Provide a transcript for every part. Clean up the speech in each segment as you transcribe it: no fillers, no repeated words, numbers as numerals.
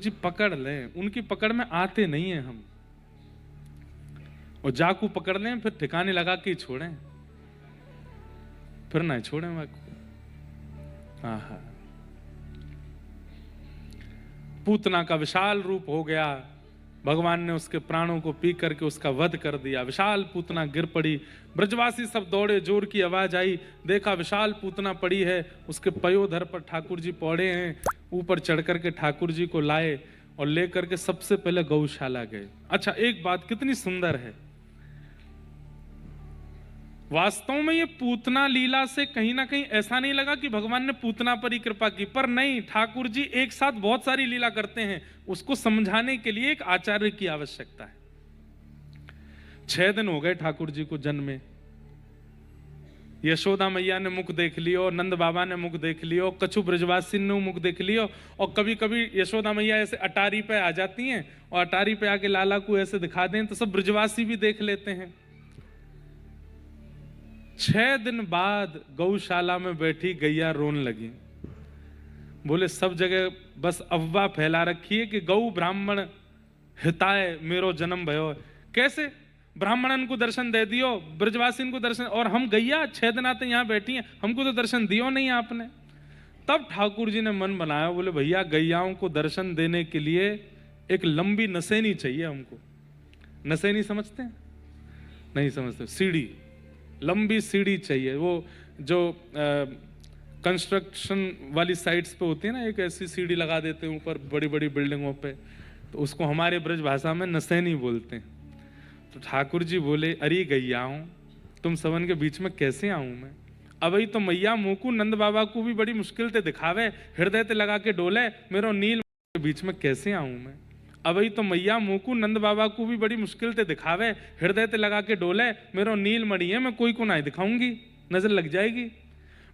जी पकड़ लें, उनकी पकड़ में आते नहीं हैं हम, और जाकू पकड़ लें फिर ठिकाने लगा के ही छोड़ें, फिर ना छोड़ें वाकू। आहा, पूतना का विशाल रूप हो गया, भगवान ने उसके प्राणों को पी करके उसका वध कर दिया। विशाल पूतना गिर पड़ी, ब्रजवासी सब दौड़े, जोर की आवाज आई, देखा विशाल पूतना पड़ी है, उसके पयोधर पर ठाकुर जी पौड़े हैं। ऊपर चढ़ करके ठाकुर जी को लाए और लेकर के सबसे पहले गौशाला गए। अच्छा, एक बात कितनी सुंदर है, वास्तव में ये पूतना लीला से कहीं ना कहीं ऐसा नहीं लगा कि भगवान ने पूतना पर ही कृपा की, पर नहीं, ठाकुर जी एक साथ बहुत सारी लीला करते हैं, उसको समझाने के लिए एक आचार्य की आवश्यकता है। 6 दिन हो गए ठाकुर जी को जन्मे, यशोदा मैया ने मुख देख लियो, नंद बाबा ने मुख देख लियो, कछु ब्रजवासी ने मुख देख लियो, और कभी कभी यशोदा मैया ऐसे अटारी पे आ जाती हैं और अटारी पे आके लाला को ऐसे दिखा दें तो सब ब्रजवासी भी देख लेते हैं। 6 दिन बाद गौशाला में बैठी गैया रोन लगी, बोले सब जगह बस अफवाह फैला रखी है कि गौ ब्राह्मण हिताय मेरो जन्म भयो। कैसे ब्राह्मणन को दर्शन दे दियो, ब्रजवासी को दर्शन, और हम गैया 6 दिन आते यहाँ बैठी हैं, हमको तो दर्शन दियो नहीं आपने। तब ठाकुर जी ने मन बनाया, बोले भैया गैयाओं को दर्शन देने के लिए एक लंबी नसेनी चाहिए हमको। नसेनी समझते हैं? नहीं समझते, सीढ़ी, लंबी सीढ़ी चाहिए। वो जो कंस्ट्रक्शन वाली साइट्स पे होती है ना, एक ऐसी सीढ़ी लगा देते हैं ऊपर बड़ी बड़ी बिल्डिंगों पे, तो उसको हमारे ब्रज भाषा में नसैनी बोलते हैं। तो ठाकुर जी बोले, अरे गैयाओं, तुम सबन के बीच में कैसे आऊं मैं? अबई तो मैया मोकू नंद बाबा को भी बड़ी मुश्किल से दिखावे, हृदय ते लगा के डोले, मेरो नील के बीच में कैसे आऊं मैं? अबई तो मैया मोकू नंद बाबा को भी बड़ी मुश्किल से दिखावे, हृदय ते लगा के डोले, मेरो नील मणि है, मैं कोई को नहीं दिखाऊंगी, नजर लग जाएगी,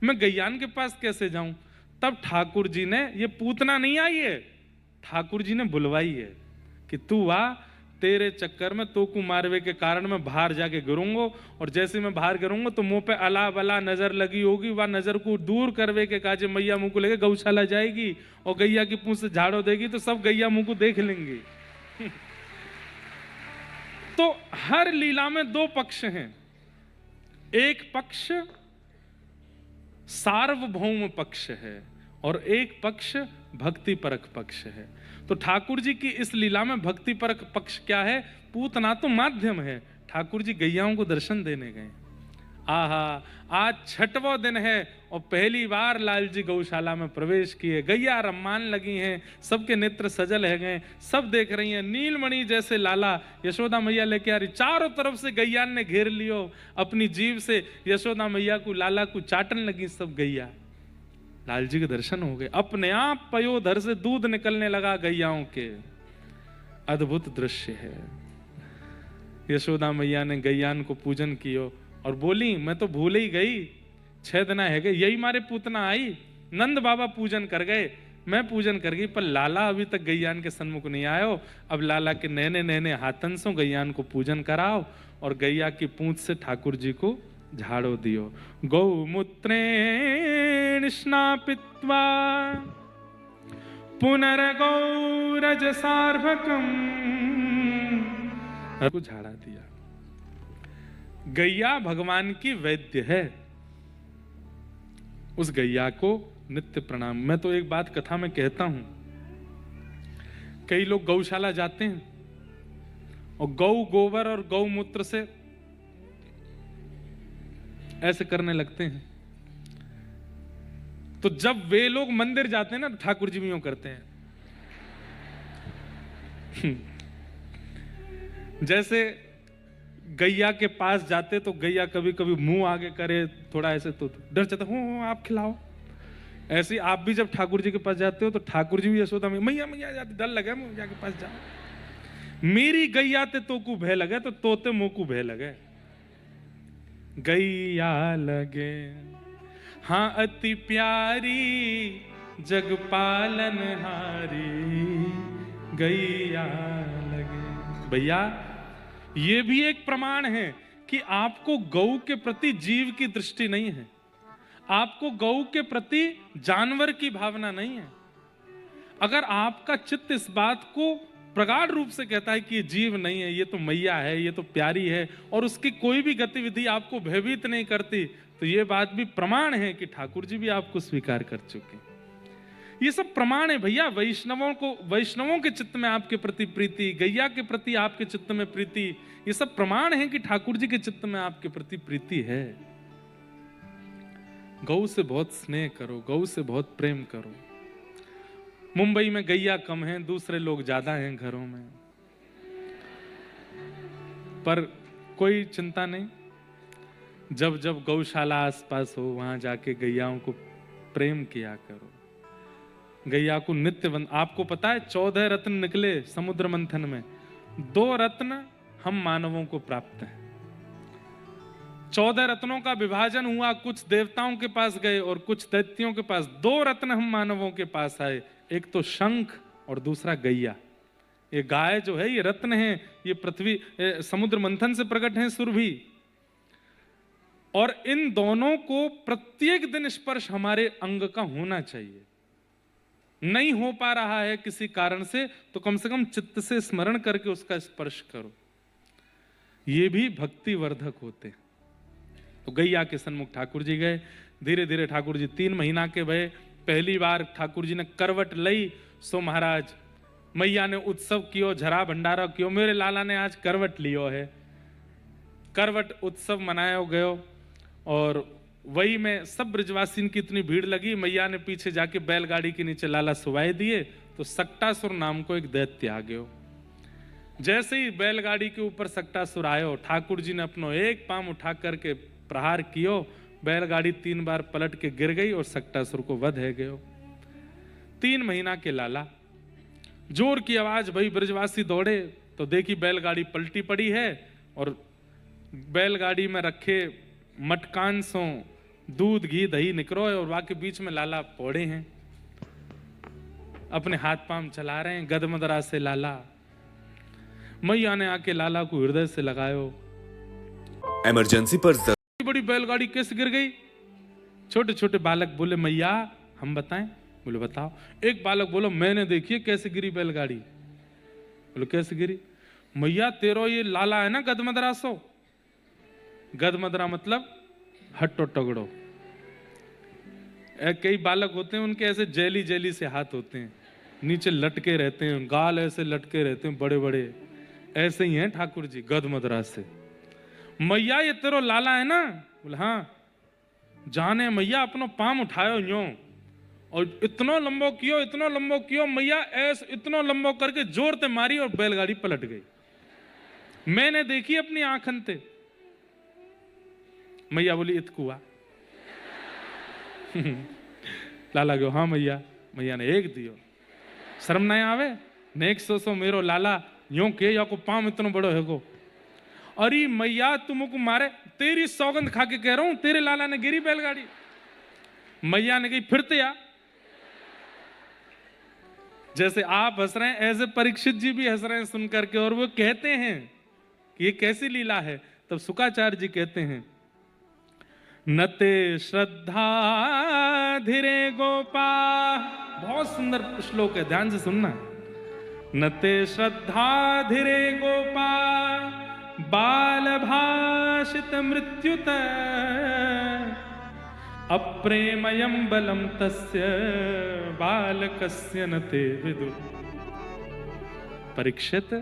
मैं गैयान के पास कैसे जाऊं? तब ठाकुर जी ने, ये पूतना नहीं आई है, ठाकुर जी ने बुलवाई है कि तू आ, तेरे चक्कर में तो को मारवे के कारण मैं बाहर जाके गिरूंगा, और जैसे मैं बाहर गिरूंगा तो मुंह पे अला बला नजर लगी होगी, वह नजर को दूर करवे के काजे मैया मुंह को लेके गौशाला जाएगी और गैया की पूंछ से झाड़ो देगी, तो सब गैया मुंह को देख लेंगे। तो हर लीला में 2 पक्ष हैं, एक पक्ष सार्वभौम पक्ष है और एक पक्ष भक्ति परक पक्ष है। तो ठाकुर जी की इस लीला में भक्ति परक पक्ष क्या है? पूतना तो माध्यम है, ठाकुर जी गैयाओं को दर्शन देने गए। आहा, आज 6वां दिन है और पहली बार लाल जी गौशाला में प्रवेश किए, गैया रम्मान लगी हैं, सबके नेत्र सजल है गए, सब देख रही हैं, नीलमणि जैसे लाला यशोदा मैया लेके आ रही, चारों तरफ से गैयान ने घेर लियो, अपनी जीभ से यशोदा मैया को, लाला को चाटन लगी सब गैया। लाल जी के दर्शन हो गए, अपने आप पयोधर से दूध निकलने लगा गैयाओं के, अद्भुत दृश्य है। यशोदा मैया ने गैयान को पूजन कियो और बोली, मैं तो भूल ही गई, 6 दिन है गए, यही मारे पूतना आई, नंद बाबा पूजन कर गए, मैं पूजन कर गई, पर लाला अभी तक गैयान के सन्मुख नहीं आयो। अब लाला के नैने नैने हाथन से गैयान को पूजन कराओ और गैया की पूंछ से ठाकुर जी को झाड़ो दियो। गौमूत्रेण स्नापित्वा पुनर्गौरज सार्वकम, को झाड़ा दिया। गैया भगवान की वैद्य है, उस गैया को नित्य प्रणाम। मैं तो एक बात कथा में कहता हूं, कई लोग गौशाला जाते हैं और गौ गोबर और गौमूत्र से ऐसे करने लगते हैं, तो जब वे लोग मंदिर जाते हैं ना, ठाकुर जी भी यूं करते हैं। जैसे गैया के पास जाते तो गैया कभी कभी मुंह आगे करे, थोड़ा ऐसे, तो डर जाता हूं आप खिलाओ। ऐसे आप भी जब ठाकुर जी के पास जाते हो तो ठाकुर जी भी यशोदा मैया मैया जाते, डर लगे मैया के पास जाओ, मेरी गैया ते तो को भय लगे तो तोते मुंह को भय लगे, गैया लगे हाँ अति प्यारी जग पालन हारी, गैया लगे। भैया ये भी एक प्रमाण है कि आपको गौ के प्रति जीव की दृष्टि नहीं है, आपको गौ के प्रति जानवर की भावना नहीं है, अगर आपका चित्त इस बात को प्रगाढ़ रूप से कहता है कि ये जीव नहीं है, ये तो मैया है, ये तो प्यारी है, और उसकी कोई भी गतिविधि आपको भयभीत नहीं करती, तो ये बात भी प्रमाण है कि ठाकुर जी भी आपको स्वीकार कर चुके हैं। ये सब प्रमाण है भैया। वैष्णवों के चित्त में आपके प्रति प्रीति, गैया के प्रति आपके चित्त में प्रीति, ये सब प्रमाण है कि ठाकुर जी के चित्त में आपके प्रति प्रीति है। गौ से बहुत स्नेह करो, गौ से बहुत प्रेम करो। मुंबई में गैया कम है, दूसरे लोग ज्यादा हैं घरों में, पर कोई चिंता नहीं। जब जब गौशाला आसपास हो वहां जाके गैयाओं को प्रेम किया करो। गैया को नित्य आपको पता है 14 रत्न निकले समुद्र मंथन में, 2 रत्न हम मानवों को प्राप्त हैं। 14 रत्नों का विभाजन हुआ, कुछ देवताओं के पास गए और कुछ दैत्यों के पास। 2 रत्न हम मानवों के पास आए, एक तो शंख और दूसरा गैया। ये गाय जो है ये रत्न है, ये पृथ्वी समुद्र मंथन से प्रकट है सुरभि, और इन दोनों को प्रत्येक दिन स्पर्श हमारे अंग का होना चाहिए। नहीं हो पा रहा है किसी कारण से, तो कम से कम चित्त से स्मरण करके उसका स्पर्श करो। ये भी भक्ति वर्धक होते हैं। तो गैया के सन्मुख ठाकुर जी गए। धीरे धीरे ठाकुर जी 3 महीना के भये। पहली बार ठाकुर जी ने करवट लई, सो महाराज मैया ने उत्सव कियो, झरा भंडारा कियो, मेरे लाला ने आज करवट लियो है। करवट उत्सव मनायो गयो, और वही में सब ब्रजवासीन की इतनी भीड़ लगी, मैया ने पीछे जाके बैलगाड़ी के नीचे लाला सुवाए दिए, तो सक्टासुर नाम को एक दैत्य आ गयो। जैसे ही बैलगाड़ी के ऊपर सक्टासुर आयो, ठाकुर जी ने अपनो एक पांव उठा करके प्रहार कियो, बैलगाड़ी 3 बार पलट के गिर गई और सक्टासुर को वध है गयो। 3 महीना के लाला, जोर की आवाज भई, ब्रजवासी दौड़े तो देखी बैलगाड़ी पलटी पड़ी है, और बैलगाड़ी में रखे मटकान सो दूध घी दही निकरो है, और वहां के बीच में लाला पौड़े हैं, अपने हाथ पांव चला रहे हैं, गदमदरा से लाला। मैया ने आके लाला को हृदय से लगायो। इमरजेंसी पर बड़ी बैलगाड़ी कैसे गिर गई? छोटे छोटे बालक बोले मैया हम बताएं। बोले बताओ। एक बालक बोलो मैंने देखी है कैसे गिरी बैलगाड़ी। बोले कैसे गिरी? मैया तेरो ये लाला है ना गदमदरा सो। गदमदरा मतलब हट्टो टगड़ो। कई बालक होते हैं उनके ऐसे जेली जेली से हाथ होते हैं, नीचे लटके रहते हैं, गाल ऐसे लटके रहते हैं बड़े बड़े, ऐसे ही हैं ठाकुर जी गदमदरा से। मैया ये तेरो लाला है ना? बोले हाँ। जाने मैया अपनो पाम उठायो यूं और इतना लंबो कियो मैया ऐसे इतना लंबो करके जोर से मारी और बैलगाड़ी पलट गई। मैंने देखी अपनी आंखन ते। मैया बोली इतकुआ। लाला गयो हाँ मैया। मैया ने एक दियो। शर्म नहीं आवे? नेक सो मेरो लाला यूं के या को पाम इतना बड़ो है को। अरे मैया तुमको मारे, तेरी सौगंध खा के कह रहा हूं तेरे लाला ने गिरी बैलगाड़ी। मैया ने कही फिर ते आ। जैसे आप हंस रहे हैं ऐसे परीक्षित जी भी हंस रहे हैं सुन करके, और वो कहते हैं कि ये कैसी लीला है। तब शुकाचार्य जी कहते हैं नते श्रद्धा धीरे गोपा। बहुत सुंदर श्लोक है, ध्यान से सुनना। नते श्रद्धा धीरे गोपा बाल भाषित मृत्युत अप्रेमयं बलम तस्य बालकस्य न ते विदुः। परीक्षित,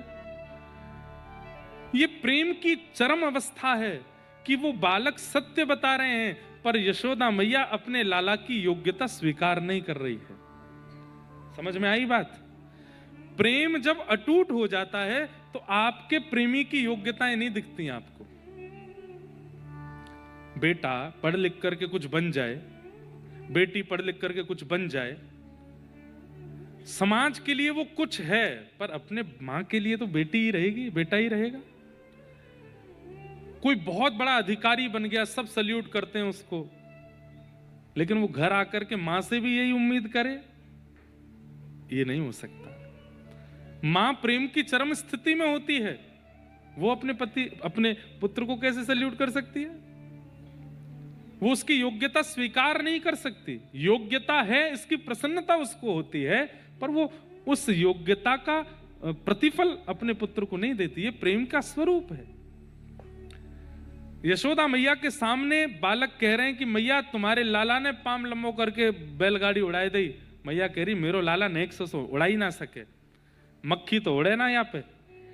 ये प्रेम की चरम अवस्था है कि वो बालक सत्य बता रहे हैं, पर यशोदा मैया अपने लाला की योग्यता स्वीकार नहीं कर रही है। समझ में आई बात? प्रेम जब अटूट हो जाता है तो आपके प्रेमी की योग्यताएं नहीं दिखती आपको। बेटा पढ़ लिख करके कुछ बन जाए, बेटी पढ़ लिख करके कुछ बन जाए, समाज के लिए वो कुछ है, पर अपने मां के लिए तो बेटी ही रहेगी, बेटा ही रहेगा। कोई बहुत बड़ा अधिकारी बन गया, सब सल्यूट करते हैं उसको, लेकिन वो घर आकर के मां से भी यही उम्मीद करे, ये नहीं हो सकता। मां प्रेम की चरम स्थिति में होती है, वो अपने पुत्र को कैसे सल्यूट कर सकती है? वो उसकी योग्यता स्वीकार नहीं कर सकती। योग्यता है इसकी प्रसन्नता उसको होती है, पर वो उस योग्यता का प्रतिफल अपने पुत्र को नहीं देती। ये प्रेम का स्वरूप है। यशोदा मैया के सामने बालक कह रहे हैं कि मैया तुम्हारे लाला ने पाम लंबो करके बैलगाड़ी उड़ाई दी। मैया कह रही मेरो लाला नेक सो उड़ा ही ना सके, मक्खी तो उड़े ना यहाँ पे,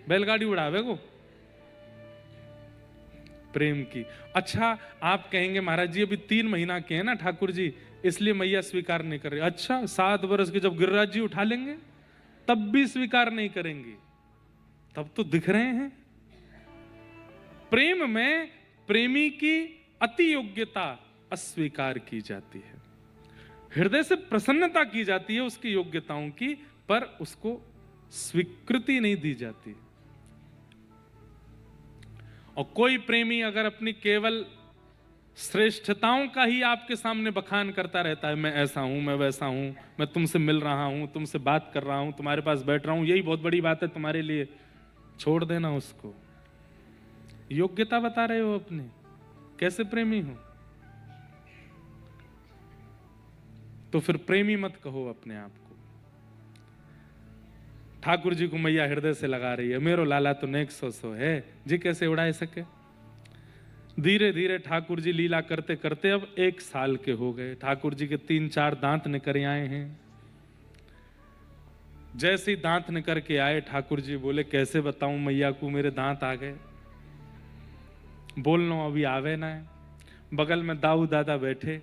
बैलगाड़ी उड़ावे को। प्रेम की। अच्छा आप कहेंगे महाराज जी अभी 3 महीना के हैं ना ठाकुर जी, इसलिए मैया स्वीकार नहीं कर रही। अच्छा 7 वर्ष के जब गिरिराज जी उठा लेंगे तब भी स्वीकार नहीं करेंगी, तब तो दिख रहे हैं। प्रेम में प्रेमी की अति योग्यता अस्वीकार की जाती है, हृदय से प्रसन्नता की जाती है उसकी योग्यताओं की, पर उसको स्वीकृति नहीं दी जाती। और कोई प्रेमी अगर अपनी केवल श्रेष्ठताओं का ही आपके सामने बखान करता रहता है, मैं ऐसा हूं, मैं वैसा हूं, मैं तुमसे मिल रहा हूं, तुमसे बात कर रहा हूं, तुम्हारे पास बैठ रहा हूं, यही बहुत बड़ी बात है तुम्हारे लिए, छोड़ देना उसको। योग्यता बता रहे हो अपने, कैसे प्रेमी हो? तो फिर प्रेमी मत कहो अपने आप को। ठाकुर जी को मैया हृदय से लगा रही है, मेरो लाला तो नेक सो है जी, कैसे उड़ा सके। धीरे धीरे ठाकुर जी लीला करते करते अब 1 साल के हो गए। ठाकुर जी के 3-4 दांत निकल आए हैं। जैसे ही दांत निकल के आए ठाकुर जी बोले कैसे बताऊं मैया को मेरे दांत आ गए, बोलना अभी आवे ना है। बगल में दाऊ दादा बैठे,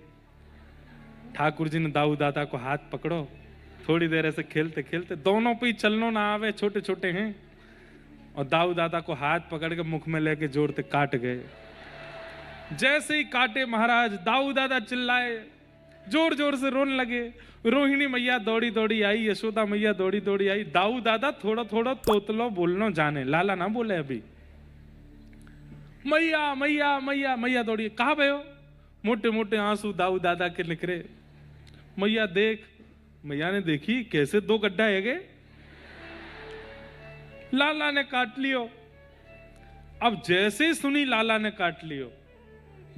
ठाकुर जी ने दाऊ दादा को हाथ पकड़ो, थोड़ी देर ऐसे खेलते खेलते, दोनों पे ही चलनो ना आवे, छोटे छोटे हैं, और दाऊ दादा को हाथ पकड़ के मुख में लेके जोड़ते काट गए। जैसे ही काटे महाराज दाऊ दादा चिल्लाए, जोर जोर से रोने लगे। रोहिणी मैया दौड़ी दौड़ी आई, यशोदा मैया दौड़ी दौड़ी आई। दाऊ दादा थोड़ा थोड़ा तोतलो बोलनो जाने, लाला ना बोले अभी। मैया मैया मैया मैया दौड़ी, कहा भयो? मोटे मोटे आंसू दाऊ दादा के निकले। मैया देख, मैया ने देखी कैसे 2 गड्ढा है गए, लाला ने काट लियो। अब जैसे ही सुनी लाला ने काट लियो,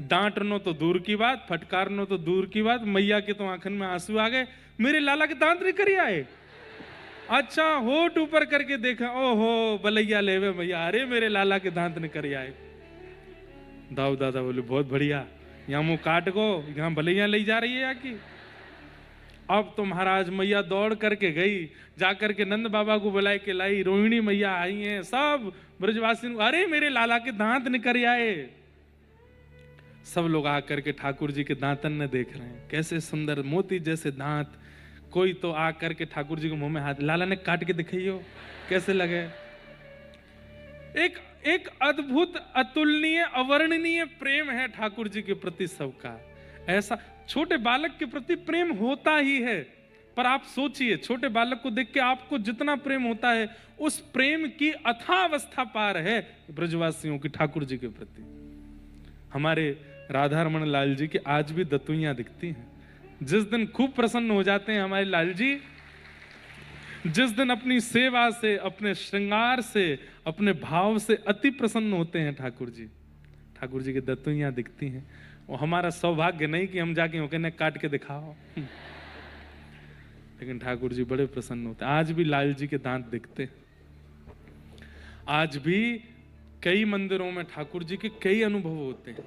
डांटनो तो दूर की बात, फटकारनो तो दूर की बात, मैया के तो आंखन में आंसू आ गए। मेरे लाला के दांत नहीं करी आए। अच्छा होठ ऊपर करके देखा, ओहो बलैया लेवे मैया, अरे मेरे लाला के दांत नहीं करी आए। दाऊ दादा बोले बहुत बढ़िया, यहाँ मुंह काट को, यहाँ बलैया ले जा रही है या की। अब तो महाराज मैया दौड़ करके गई, जाकर के नंद बाबा को बुलाए के लाई। रोहिणी मैया आई हैं, सब ब्रजवासी, अरे मेरे लाला के दांत निकल आए। सब लोग आकर के ठाकुर जी के दांतन ने देख रहे हैं, कैसे सुंदर मोती जैसे दांत। कोई तो आकर के ठाकुर जी को मुंह में हाथ, लाला ने काट के दिखाइयो कैसे लगे। एक अद्भुत अतुलनीय अवर्णनीय प्रेम है ठाकुर जी के प्रति सबका। ऐसा छोटे बालक के प्रति प्रेम होता ही है, पर आप सोचिए छोटे बालक को देख के आपको जितना प्रेम होता है, उस प्रेम की अथावस्था पार है ब्रजवासियों की ठाकुर जी के प्रति। हमारे राधा रमन लाल जी की आज भी दतुइयां दिखती हैं। जिस दिन खूब प्रसन्न हो जाते हैं हमारे लाल जी, जिस दिन अपनी सेवा से, अपने श्रृंगार से, अपने भाव से अति प्रसन्न होते हैं ठाकुर जी की दतुइयां दिखती हैं। और हमारा सौभाग्य नहीं कि हम जाके कहने काट के दिखाओ, लेकिन ठाकुर जी बड़े प्रसन्न होते हैं। आज भी लाल जी के दांत दिखते हैं। आज भी कई मंदिरों में ठाकुर जी के कई अनुभव होते हैं।